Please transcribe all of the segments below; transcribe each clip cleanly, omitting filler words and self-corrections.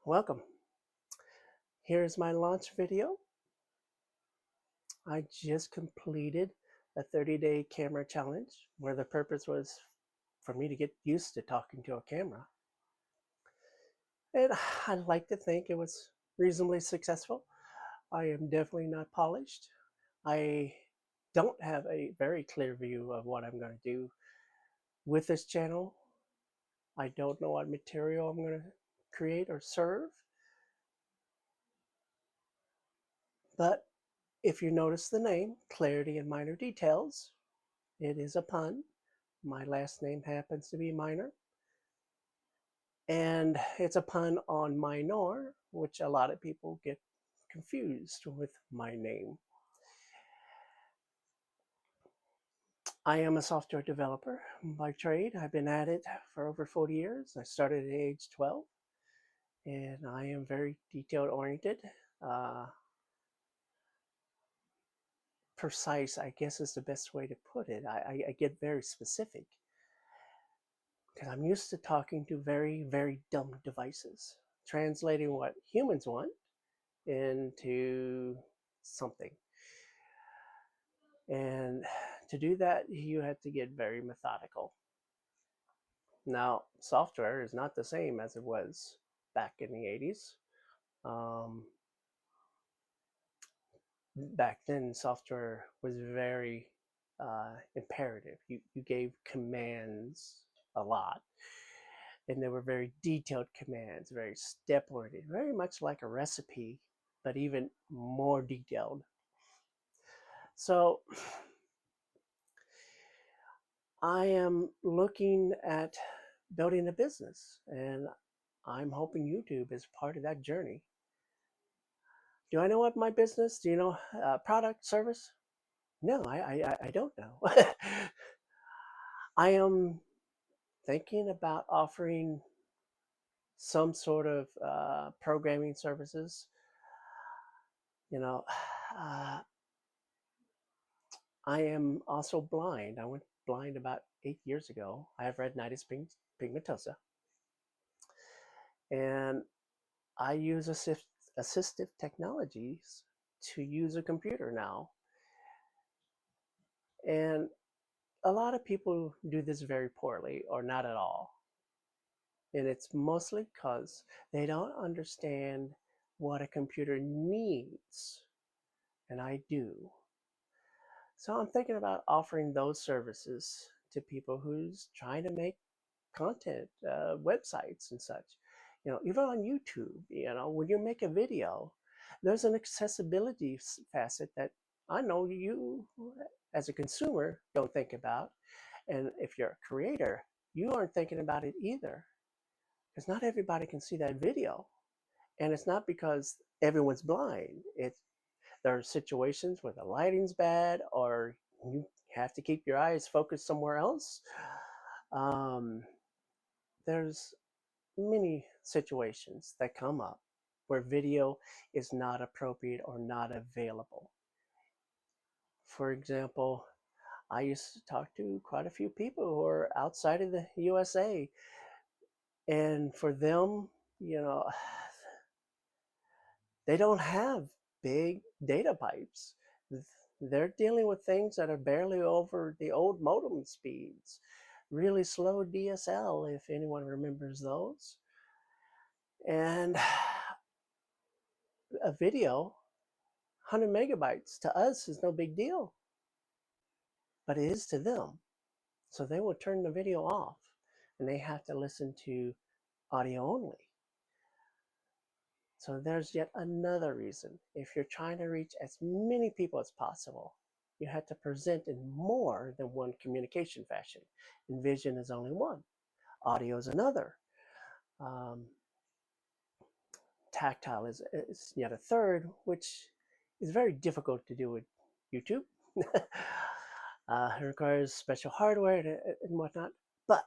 Welcome. Here's my launch video. I just completed a 30-day camera challenge where the purpose was for me to get used to talking to a camera. And I like to think it was reasonably successful. I am definitely not polished. I don't have a very clear view of what I'm going to do with this channel. I don't know what material I'm going to create or serve. But if you notice the name, Clarity in Minor Details, it is a pun. My last name happens to be Minor. And it's a pun on minor, which a lot of people get confused with my name. I am a software developer by trade. I've been at it for over 40 years. I started at age 12, and I am very detail oriented. Precise, I guess, is the best way to put it. I get very specific because I'm used to talking to very, very dumb devices, translating what humans want into something. And to do that, you have to get very methodical. Now, software is not the same as it was back in the 80s. Um, Back then, software was very imperative. You gave commands a lot, and they were very detailed commands, very step oriented, very much like a recipe, but even more detailed. So I am looking at building a business, and I'm hoping YouTube is part of that journey. Do I know what my business? Do you know product, service? No, I don't know. I am thinking about offering some sort of programming services. You know, uh, I am also blind. I went blind about 8 years ago. I have retinitis pigmentosa, and I use assistive technologies to use a computer now. And a lot of people do this very poorly or not at all. And it's mostly because they don't understand what a computer needs. And I do. So I'm thinking about offering those services to people who's trying to make content, websites and such. Even on YouTube, when you make a video, there's an accessibility facet that I know you, as a consumer, don't think about. And if you're a creator, you aren't thinking about it either. Because not everybody can see that video. And it's not because everyone's blind. There are situations where the lighting's bad or you have to keep your eyes focused somewhere else. Um, there's many situations that come up where video is not appropriate or not available. For example, I used to talk to quite a few people who are outside of the USA, and for them, you know, they don't have big data pipes. They're dealing with things that are barely over the old modem speeds, really slow DSL, if anyone remembers those. And a video, 100 megabytes to us is no big deal, but it is to them. So they will turn the video off and they have to listen to audio only. So there's yet another reason. If you're trying to reach as many people as possible, you have to present in more than one communication fashion. And vision is only one. Audio is another. Um, Tactile is yet a third, which is very difficult to do with YouTube. It requires special hardware and whatnot. But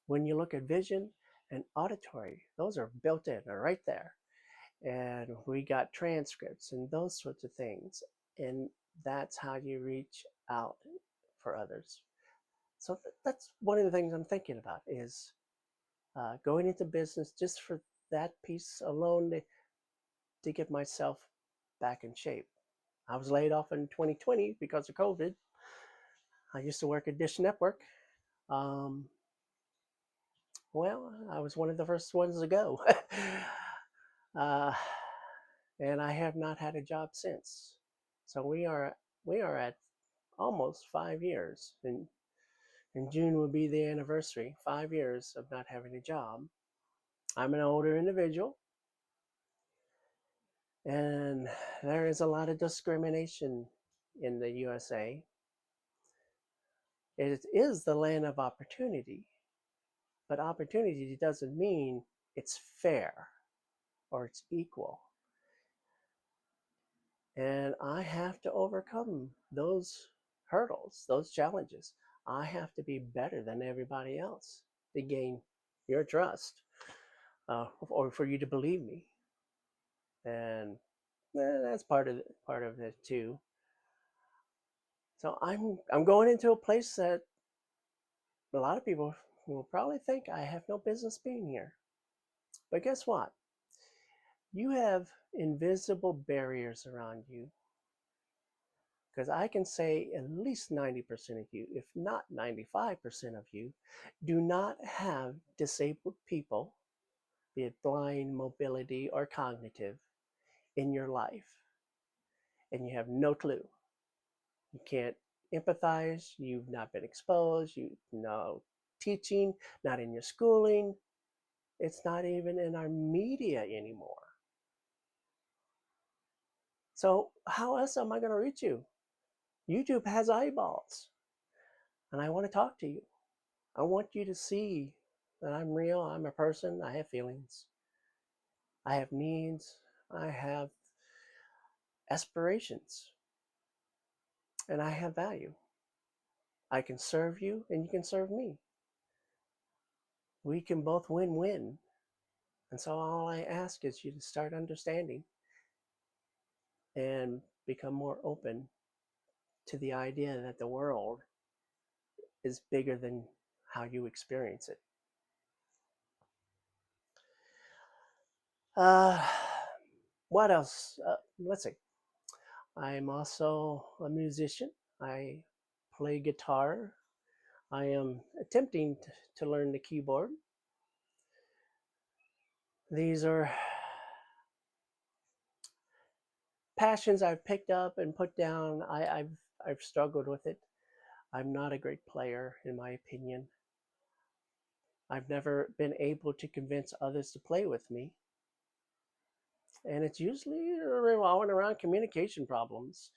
when you look at vision and auditory, those are built in, they're right there. And we got transcripts and those sorts of things. And that's how you reach out for others. So that's one of the things I'm thinking about is going into business just for that piece alone to get myself back in shape. I was laid off in 2020 because of COVID. I used to work at Dish Network. Um, well, I was one of the first ones to go. uh, and I have not had a job since. So we are at almost 5 years. In June will be the anniversary. 5 years of not having a job. I'm an older individual, and there is a lot of discrimination in the USA. It is the land of opportunity, but opportunity doesn't mean it's fair or it's equal. And I have to overcome those hurdles, those challenges. I have to be better than everybody else to gain your trust, or for you to believe me. And that's part of it too. So I'm going into a place that a lot of people will probably think I have no business being here. But guess what? You have invisible barriers around you, because I can say at least 90% of you, if not 95% of you, do not have disabled people, be it blind, mobility, or cognitive, in your life. And you have no clue. You can't empathize, you've not been exposed, you know teaching, not in your schooling, it's not even in our media anymore. So how else am I going to reach you? YouTube has eyeballs, and I want to talk to you. I want you to see that I'm real, I'm a person, I have feelings, I have needs, I have aspirations, and I have value. I can serve you and you can serve me. We can both win-win. And so all I ask is you to start understanding and become more open to the idea that the world is bigger than how you experience it. Uh, what else? Let's see. I'm also a musician. I play guitar. I am attempting to learn the keyboard. These are passions I've picked up and put down. I've struggled with it. I'm not a great player, in my opinion. I've never been able to convince others to play with me, and it's usually revolving around communication problems.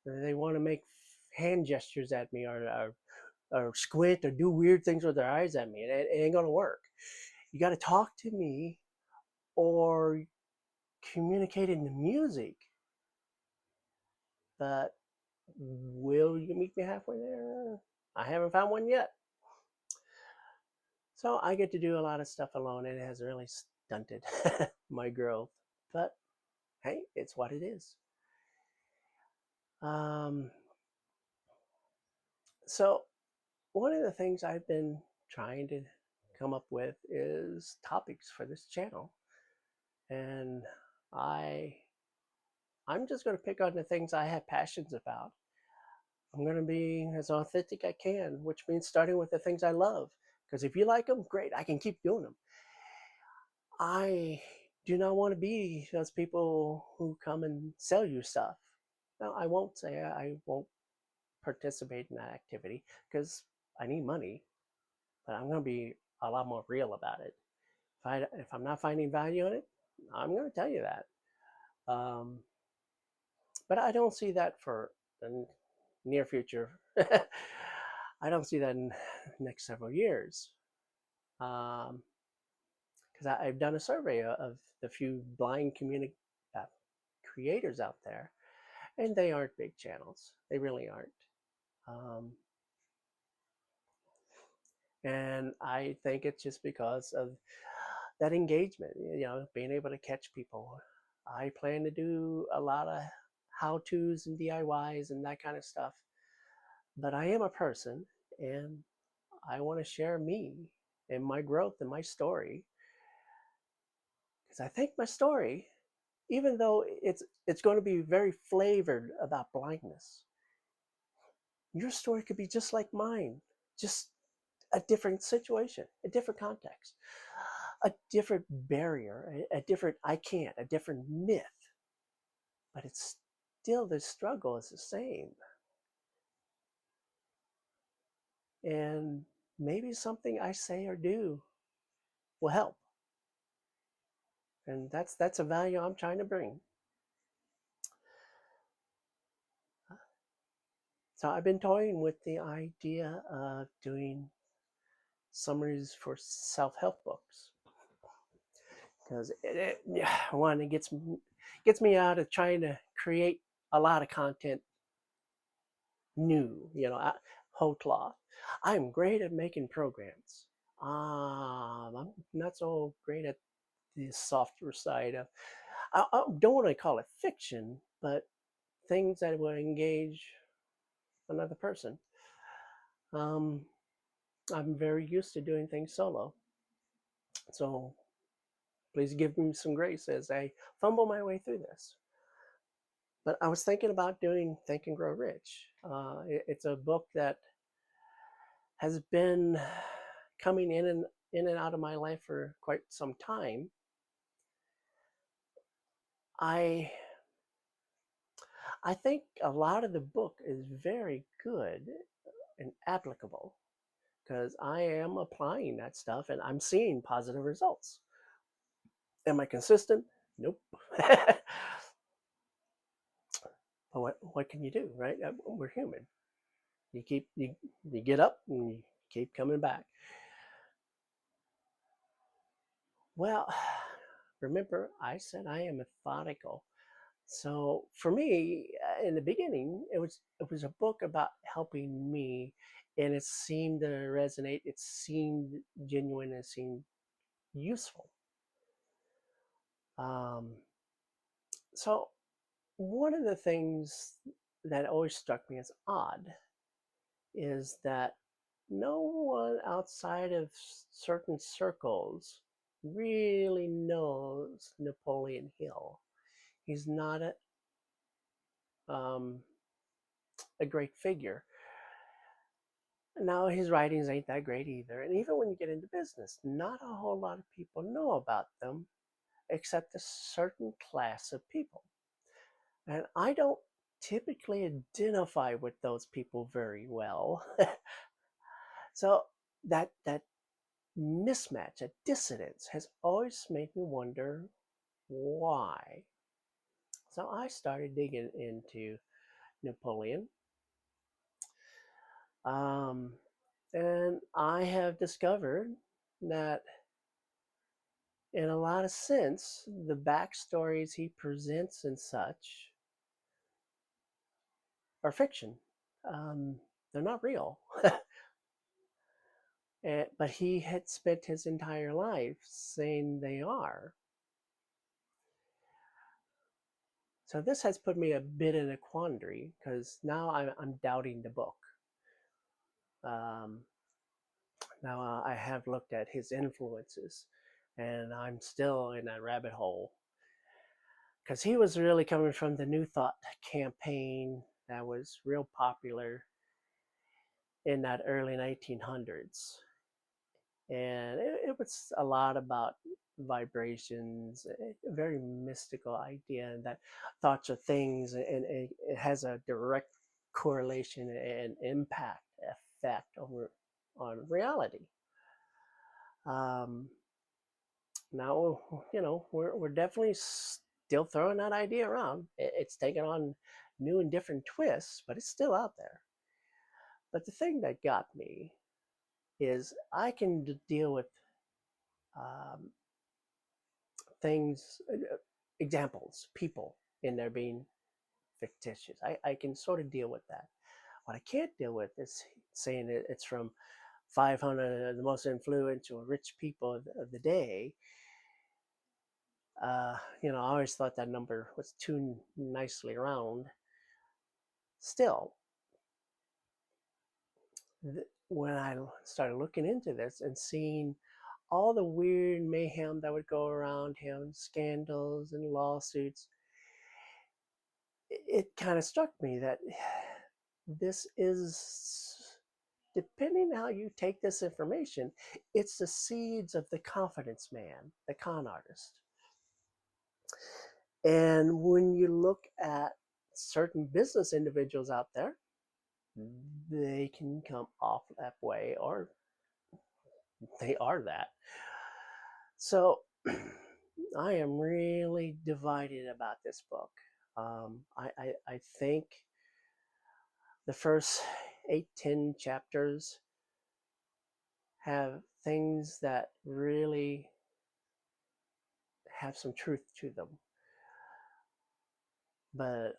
They want to make hand gestures at me, or squint or do weird things with their eyes at me, and it ain't gonna work. You got to talk to me or communicate in the music. But will you meet me halfway there? I haven't found one yet. So I get to do a lot of stuff alone, and it has really stunted my growth. But hey, it's what it is. Um, so one of the things I've been trying to come up with is topics for this channel, and I I'm just going to pick on the things I have passions about. I'm going to be as authentic I can, which means starting with the things I love. Because if you like them, great, I can keep doing them. I do not want to be those people who come and sell you stuff. Now, I won't say I won't participate in that activity because I need money, but I'm going to be a lot more real about it. If I'm not finding value in it, I'm going to tell you that. Um, but I don't see that for the near future. I don't see that in the next several years. Because I've done a survey of the few blind uh, creators out there, and they aren't big channels. They really aren't. Um, and I think it's just because of that engagement, being able to catch people. I plan to do a lot of how-tos and DIYs and that kind of stuff. But I am a person, and I want to share me and my growth and my story, Because I think my story, even though it's going to be very flavored about blindness, your story could be just like mine, just a different situation, a different context, a different barrier, a different I can't, a different myth, but it's still the struggle is the same. And maybe something I say or do will help. And that's a value I'm trying to bring. So I've been toying with the idea of doing summaries for self-help books because one, it gets me out of trying to create a lot of content new, whole cloth. I'm great at making programs. I'm not so great at the softer side of. I don't want to call it fiction, but things that will engage another person. Um, I'm very used to doing things solo, so please give me some grace as I fumble my way through this. But I was thinking about doing Think and Grow Rich. It's a book that has been coming in and out of my life for quite some time. I I think a lot of the book is very good and applicable because I am applying that stuff and I'm seeing positive results. Am I consistent? Nope. But what can you do, right? We're human. You get up and you keep coming back. Well, remember I said I am methodical. So for me, in the beginning, it was a book about helping me, and it seemed to resonate. It seemed genuine. It seemed useful. Um, so one of the things that always struck me as odd is that no one outside of certain circles really knows Napoleon Hill. He's not um, a great figure. Now, his writings ain't that great either. And even when you get into business, not a whole lot of people know about them except a certain class of people. And I don't typically identify with those people very well. So that mismatch, that dissonance has always made me wonder why. So I started digging into Napoleon. Um, and I have discovered that in a lot of sense, the backstories he presents and such are fiction. They're not real. But he had spent his entire life saying they are. So this has put me a bit in a quandary because now I'm doubting the book. Um, now I have looked at his influences and I'm still in that rabbit hole because he was really coming from the New Thought campaign that was real popular in that early 1900s. And it was a lot about vibrations, a very mystical idea, and that thoughts are things, and it has a direct correlation and impact effect on reality. Um, Now, we're definitely still throwing that idea around. It's taken on new and different twists, but it's still out there. But the thing that got me is I can deal with um, things, examples, people in there being fictitious. I can sort of deal with that. What I can't deal with is saying it's from 500 of the most influential rich people of the day. I always thought that number was too nicely round. Still, when I started looking into this and seeing all the weird mayhem that would go around him, scandals and lawsuits, it kind of struck me that this is, depending how you take this information, it's the seeds of the confidence man, the con artist. And when you look at certain business individuals out there, they can come off that way, or they are that. So I am really divided about this book. I think the first 8-10 chapters have things that really have some truth to them. But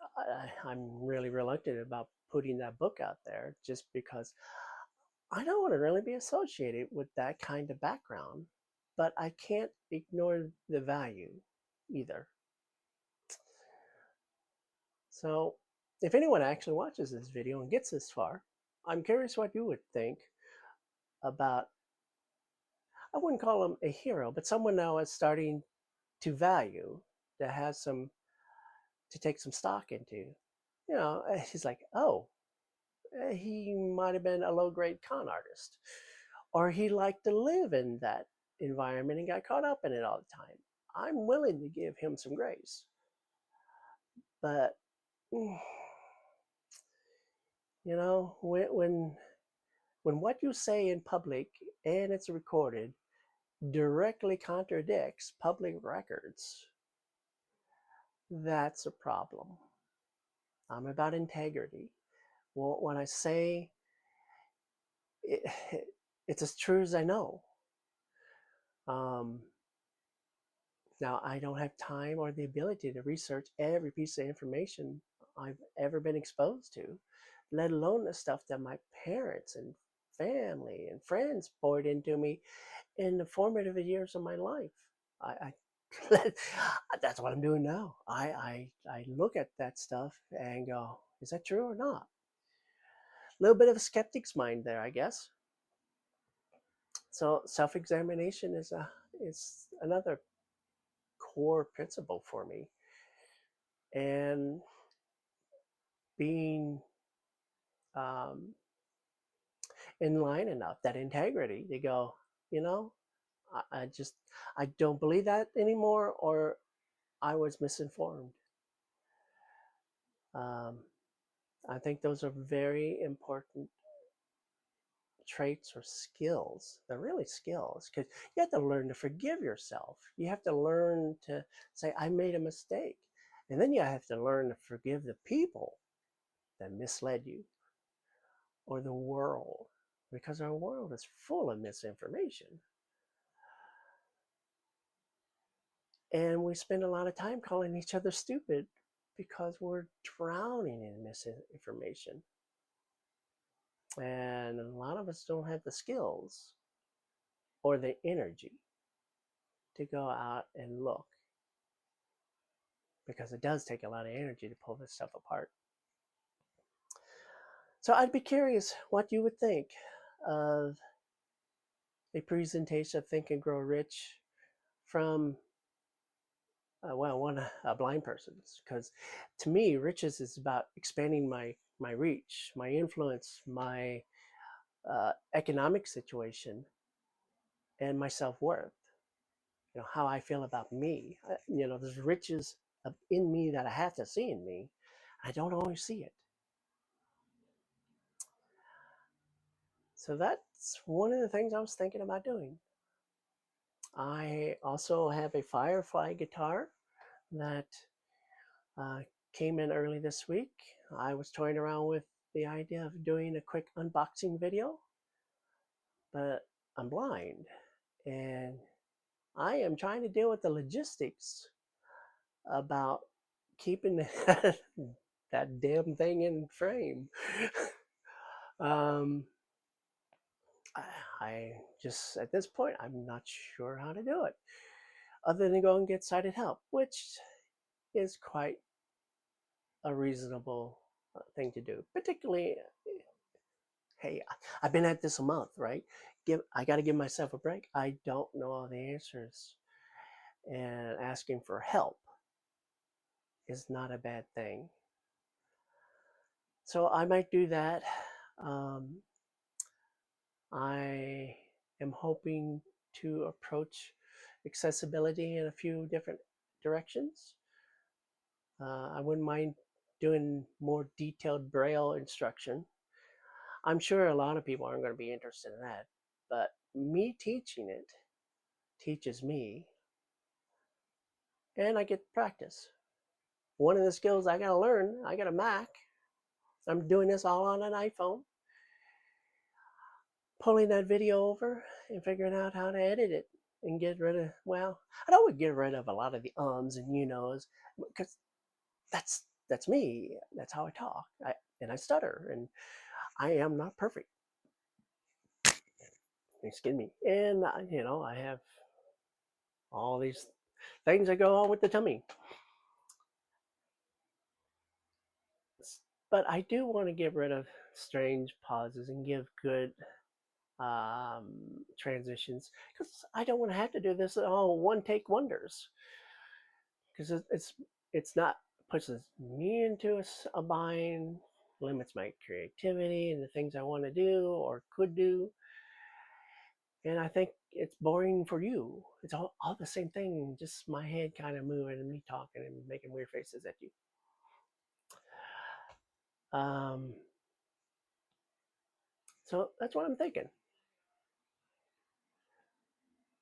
I'm really reluctant about putting that book out there just because I don't want to really be associated with that kind of background. But I can't ignore the value either. So if anyone actually watches this video and gets this far, I'm curious what you would think about, I wouldn't call him a hero, but someone now is starting to value, to have some, to take some stock into. You know, he's like, oh, he might have been a low-grade con artist, or he liked to live in that environment and got caught up in it all the time. I'm willing to give him some grace. But, you know, when what you say in public and it's recorded directly contradicts public records, that's a problem. I'm about integrity. Well, when I say it, it's as true as I know. Now, I don't have time or the ability to research every piece of information I've ever been exposed to, let alone the stuff that my parents and family and friends poured into me in the formative years of my life. I that's what I'm doing now. I look at that stuff and go, is that true or not? A little bit of a skeptic's mind there, I guess. So self-examination is another core principle for me, and being um, in line enough, that integrity to go, you know, I don't believe that anymore, or I was misinformed. Um, I think those are very important traits or skills. They're really skills, because you have to learn to forgive yourself. You have to learn to say, I made a mistake. And then you have to learn to forgive the people that misled you, or the world, because our world is full of misinformation. And we spend a lot of time calling each other stupid because we're drowning in misinformation. And a lot of us don't have the skills or the energy to go out and look, because it does take a lot of energy to pull this stuff apart. So I'd be curious what you would think of a presentation of Think and Grow Rich from, a blind person. Because to me, riches is about expanding my reach, my influence, my economic situation, and my self-worth. You know, how I feel about me. You know, there's riches in me that I have to see in me. I don't always see it. So that's one of the things I was thinking about doing. I also have a Firefly guitar that uh, came in early this week. I was toying around with the idea of doing a quick unboxing video, but I'm blind and I am trying to deal with the logistics about keeping that damn thing in frame. um, I just, at this point, I'm not sure how to do it other than go and get sighted help, which is quite a reasonable thing to do. Particularly, hey, I've been at this a month, right? got to give myself a break. I don't know all the answers, and asking for help is not a bad thing. So I might do that. Um, I am hoping to approach accessibility in a few different directions. I wouldn't mind doing more detailed Braille instruction. I'm sure a lot of people aren't going to be interested in that, but me teaching it teaches me, and I get practice. One of the skills I got to learn, I got a Mac. I'm doing this all on an iPhone, pulling that video over and figuring out how to edit it and get rid of, well, I don't get rid of a lot of the ums and you knows, because that's me. That's how I talk. And I stutter, and I am not perfect. Excuse me. And I have all these things that go on with the tummy. But I do want to get rid of strange pauses and give good transitions, because I don't want to have to do this all one take wonders, because it's not, pushes me into a bind, limits my creativity and the things I want to do or could do, and I think it's boring for you. It's all the same thing, just my head kind of moving and me talking and making weird faces at you. So that's what I'm thinking.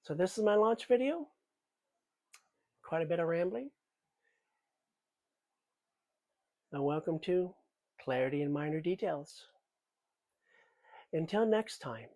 So this is my launch video. Quite a bit of rambling. And welcome to Clarity in Minor Details. Until next time.